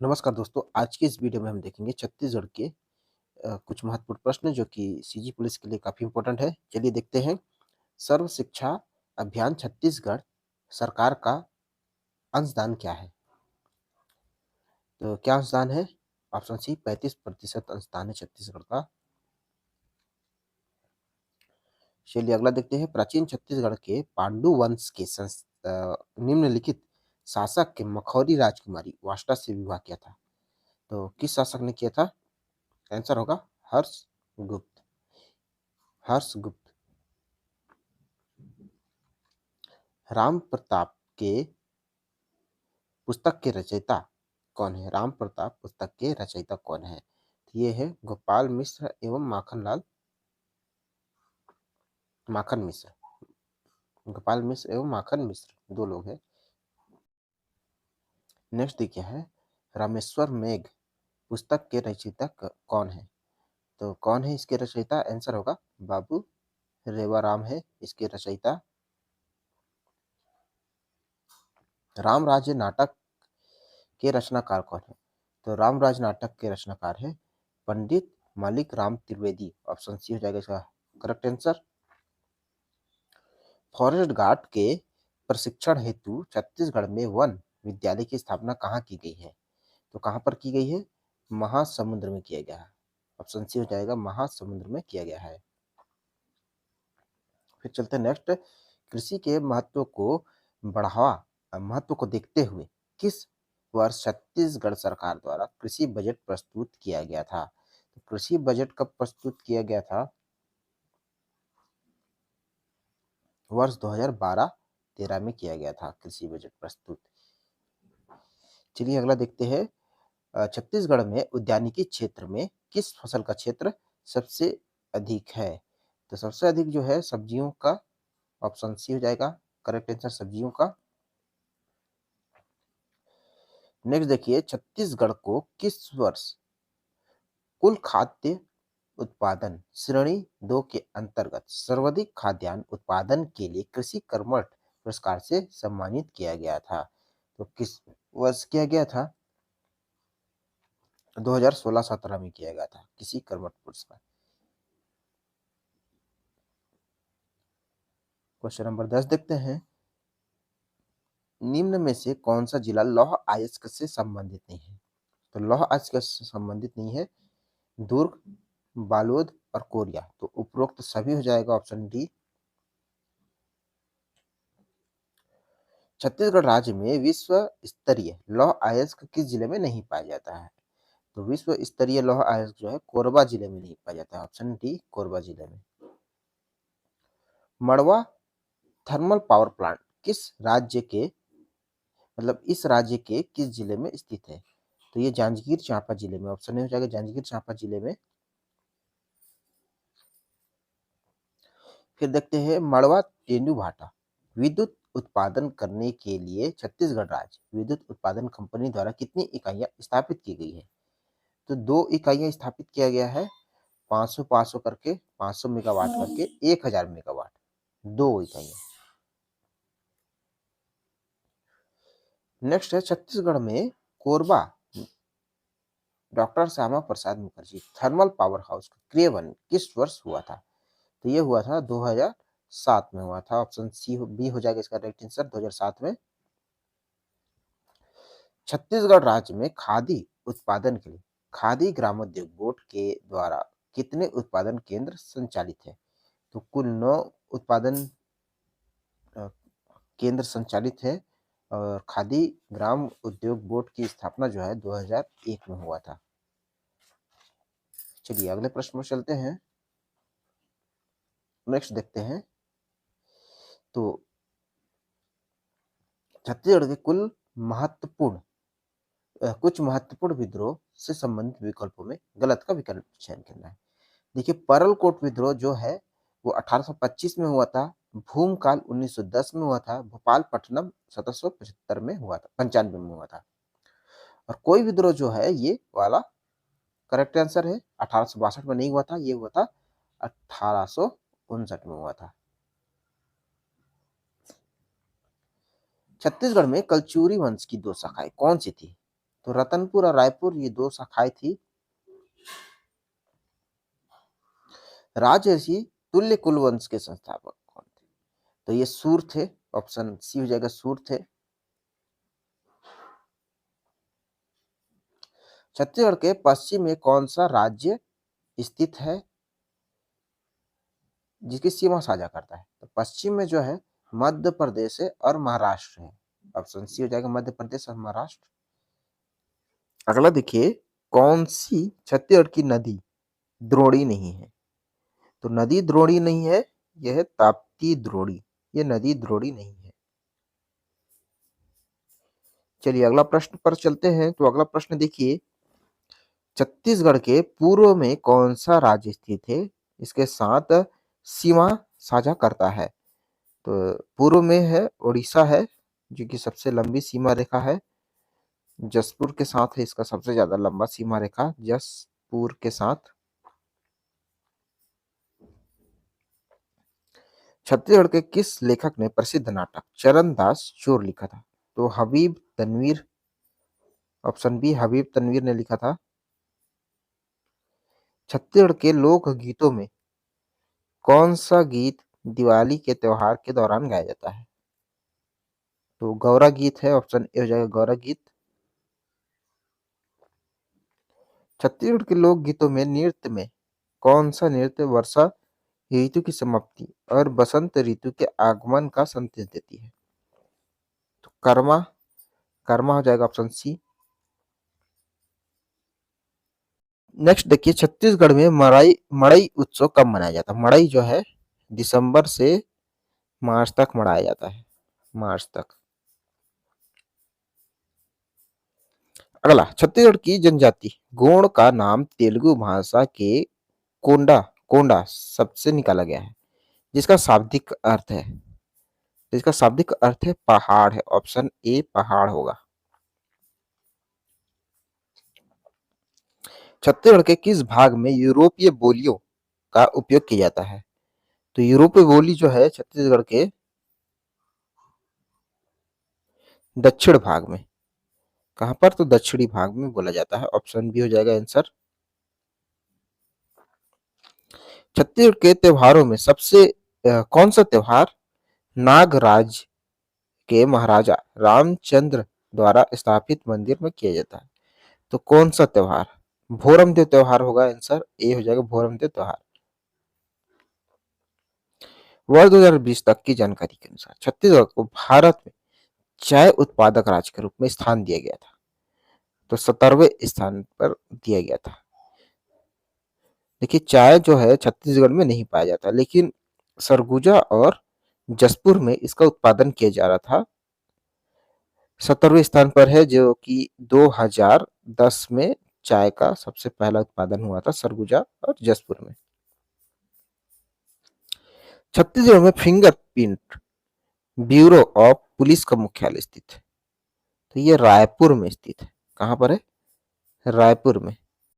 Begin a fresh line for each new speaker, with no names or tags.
नमस्कार दोस्तों, आज की इस वीडियो में हम देखेंगे छत्तीसगढ़ के कुछ महत्वपूर्ण प्रश्न जो कि सीजी पुलिस के लिए काफ़ी इम्पोर्टेंट है। चलिए देखते हैं। सर्व शिक्षा अभियान छत्तीसगढ़ सरकार का अंशदान क्या है? तो क्या अंशदान है? ऑप्शन सी 35% अंशदान है छत्तीसगढ़ का। चलिए अगला देखते हैं। प्राचीन छत्तीसगढ़ के पांडु वंश के निम्नलिखित शासक के मखौरी राजकुमारी वाष्टा से विवाह किया था। तो किस शासक ने किया था? आंसर होगा हर्षगुप्त। हर्षगुप्त। राम प्रताप के पुस्तक के रचयिता कौन है? राम प्रताप पुस्तक के रचयिता कौन है? तो ये है गोपाल मिश्र एवं माखन मिश्र। गोपाल मिश्र एवं माखन मिश्र दो लोग हैं। नेक्स्ट देखिए है रामेश्वर मेघ पुस्तक के रचयिता कौन है? तो कौन है इसके रचयिता? आंसर होगा बाबू रेवाराम है इसके रचयिता। रामराज्य नाटक के रचनाकार कौन है? तो रामराज नाटक के रचनाकार है पंडित मालिक राम त्रिवेदी। ऑप्शन सी हो जाएगा इसका करेक्ट आंसर। फॉरेस्ट गार्ड के प्रशिक्षण हेतु छत्तीसगढ़ में वन विद्यालय की स्थापना कहाँ की गई है? तो कहाँ पर की गई है? महासमुंद्र में किया गया है। ऑप्शन सी हो जाएगा महासमुंद्र में किया गया है। फिर चलते हैं नेक्स्ट। कृषि के महत्व को देखते हुए किस वर्ष छत्तीसगढ़ सरकार द्वारा कृषि बजट प्रस्तुत किया गया था? तो कृषि बजट कब प्रस्तुत किया गया था? वर्ष 2012-13 में किया गया था कृषि बजट प्रस्तुत। चलिए अगला देखते हैं। छत्तीसगढ़ में उद्यानिकी क्षेत्र में किस फसल का क्षेत्र सबसे अधिक है? तो सबसे अधिक जो है सब्जियों का। ऑप्शन सी हो जाएगा करेक्ट आंसर सब्जियों का। नेक्स्ट देखिए छत्तीसगढ़ को किस वर्ष कुल खाद्य उत्पादन श्रेणी 2 के अंतर्गत सर्वाधिक खाद्यान्न उत्पादन के लिए कृषि कर्मठ पुरस्कार से सम्मानित किया गया था? तो किस वर्ष किया गया था? 2016-17 में किया गया था कृषि कर्मठ पुरस्कार। क्वेश्चन नंबर 10 देखते हैं। निम्न में से कौन सा जिला लौह अयस्क से संबंधित नहीं है? तो लौह अयस्क से संबंधित नहीं है दुर्ग, बालोद और कोरिया। तो उपरोक्त सभी हो जाएगा ऑप्शन डी। छत्तीसगढ़ राज्य में विश्व स्तरीय लौह अयस्क किस जिले में नहीं पाया जाता है? तो विश्व स्तरीय लौह अयस्क जो है कोरबा जिले में नहीं पाया जाता है। ऑप्शन डी कोरबा जिले में। मड़वा थर्मल पावर प्लांट किस राज्य के इस राज्य के किस जिले में स्थित है? तो ये जांजगीर चांपा जिले में। ऑप्शन ए हो जाएगा जांजगीर चांपा जिले में। फिर देखते हैं मड़वा तेंदुभाटा विद्युत उत्पादन करने के लिए छत्तीसगढ़ राज्य विद्युत उत्पादन कंपनी द्वारा कितनी इकाइयां स्थापित की गई है? तो 2 इकाइयां स्थापित किया गया है। 500-500 करके 500 मेगावाट करके 1000 मेगावाट 2 इकाइयां। नेक्स्ट है छत्तीसगढ़ में Korba doctor Shyama Prasad Mukherjee thermal power house का क्रियान्वयन किस वर्ष हुआ था? तो ये हुआ था 2007 में हुआ था। ऑप्शन सी बी हो जाएगा इसका राइट आंसर 2007 में। छत्तीसगढ़ राज्य में खादी उत्पादन के लिए खादी ग्रामोद्योग बोर्ड के द्वारा कितने उत्पादन केंद्र संचालित है? तो कुल 9 उत्पादन केंद्र संचालित है और खादी ग्राम उद्योग बोर्ड की स्थापना जो है 2001 में हुआ था। चलिए अगले प्रश्न में चलते हैं। नेक्स्ट देखते हैं। तो छत्तीसगढ़ के कुछ महत्वपूर्ण विद्रोह से संबंधित विकल्पों में गलत का विकल्प चयन करना है। देखिए परलकोट विद्रोह जो है वो 1825 में हुआ था। भूमकाल 1910 में हुआ था। भोपालपट्टनम 1775 में हुआ था 95 में हुआ था। और कोई विद्रोह जो है ये वाला करेक्ट आंसर है 1862 में नहीं हुआ था। ये हुआ था 1859 में हुआ था। छत्तीसगढ़ में कलचुरी वंश की 2 शाखाएं कौन सी थी? तो रतनपुर और रायपुर ये दो शाखाएं थी। राजर्षि तुल्य कुलवंश के संस्थापक कौन थे? तो ये सूर थे, ऑप्शन सी हो जाएगा, सूर थे। छत्तीसगढ़ के पश्चिम में कौन सा राज्य स्थित है जिसकी सीमा साझा करता है? तो पश्चिम में जो है मध्य प्रदेश है और महाराष्ट्र है। ऑप्शन सी हो जाएगा, मध्य प्रदेश और महाराष्ट्र। अगला देखिए, कौन सी छत्तीसगढ़ की नदी द्रोणी नहीं है? तो नदी द्रोणी नहीं है, यह है ताप्ती द्रोणी। ये नदी द्रोणी नहीं है। चलिए अगला प्रश्न पर चलते हैं। तो अगला प्रश्न देखिए, छत्तीसगढ़ के पूर्व में कौन सा राज्य स्थित है इसके साथ सीमा साझा करता है? तो पूर्व में है उड़ीसा है, जो कि सबसे लंबी सीमा रेखा है। जसपुर के साथ है इसका सबसे ज्यादा लंबा सीमा रेखा, जसपुर के साथ। छत्तीसगढ़ के किस लेखक ने प्रसिद्ध नाटक चरणदास चोर लिखा था? तो हबीब तनवीर, ऑप्शन बी हबीब तनवीर ने लिखा था। छत्तीसगढ़ के लोक गीतों में कौन सा गीत दिवाली के त्योहार के दौरान गाया जाता है? तो गौरा गीत है, ऑप्शन ए हो जाएगा गौरा गीत। छत्तीसगढ़ के लोक गीतों में नृत्य में कौन सा नृत्य वर्षा ऋतु की समाप्ति और बसंत ऋतु के आगमन का संदेश देती है? तो कर्मा, कर्मा हो जाएगा ऑप्शन सी। नेक्स्ट देखिए, छत्तीसगढ़ में मड़ई मड़ई उत्सव कब मनाया जाता है? मड़ई जो है दिसंबर से मार्च तक मनाया जाता है, मार्च तक। अगला, छत्तीसगढ़ की जनजाति गोंड का नाम तेलुगु भाषा के कोंडा कोंडा शब्द से निकाला गया है, जिसका शाब्दिक अर्थ है, इसका शाब्दिक अर्थ है पहाड़ है। ऑप्शन ए पहाड़ होगा। छत्तीसगढ़ के किस भाग में यूरोपीय बोलियों का उपयोग किया जाता है? तो यूरोपीय बोली जो है छत्तीसगढ़ के दक्षिण भाग में। कहां पर? तो दक्षिणी भाग में बोला जाता है। ऑप्शन बी हो जाएगा आंसर। छत्तीसगढ़ के त्योहारों में सबसे कौन सा त्योहार नागराज के महाराजा रामचंद्र द्वारा स्थापित मंदिर में किया जाता है? तो कौन सा त्योहार? भोरम देव त्योहार होगा आंसर, ए हो जाएगा भोरम देव त्योहार। वर्ष 2020 तक की जानकारी के अनुसार छत्तीसगढ़ को भारत में चाय उत्पादक राज्य के रूप में स्थान दिया गया था। तो 17वें स्थान पर दिया गया था। देखिए, चाय जो है छत्तीसगढ़ में नहीं पाया जाता, लेकिन सरगुजा और जसपुर में इसका उत्पादन किया जा रहा था। 17वें स्थान पर है, जो कि 2010 में चाय का सबसे पहला उत्पादन हुआ था सरगुजा और जसपुर में। छत्तीसगढ़ में फिंगरप्रिंट ब्यूरो ऑफ पुलिस का मुख्यालय स्थित है। तो ये रायपुर में स्थित है। कहां पर है? रायपुर में।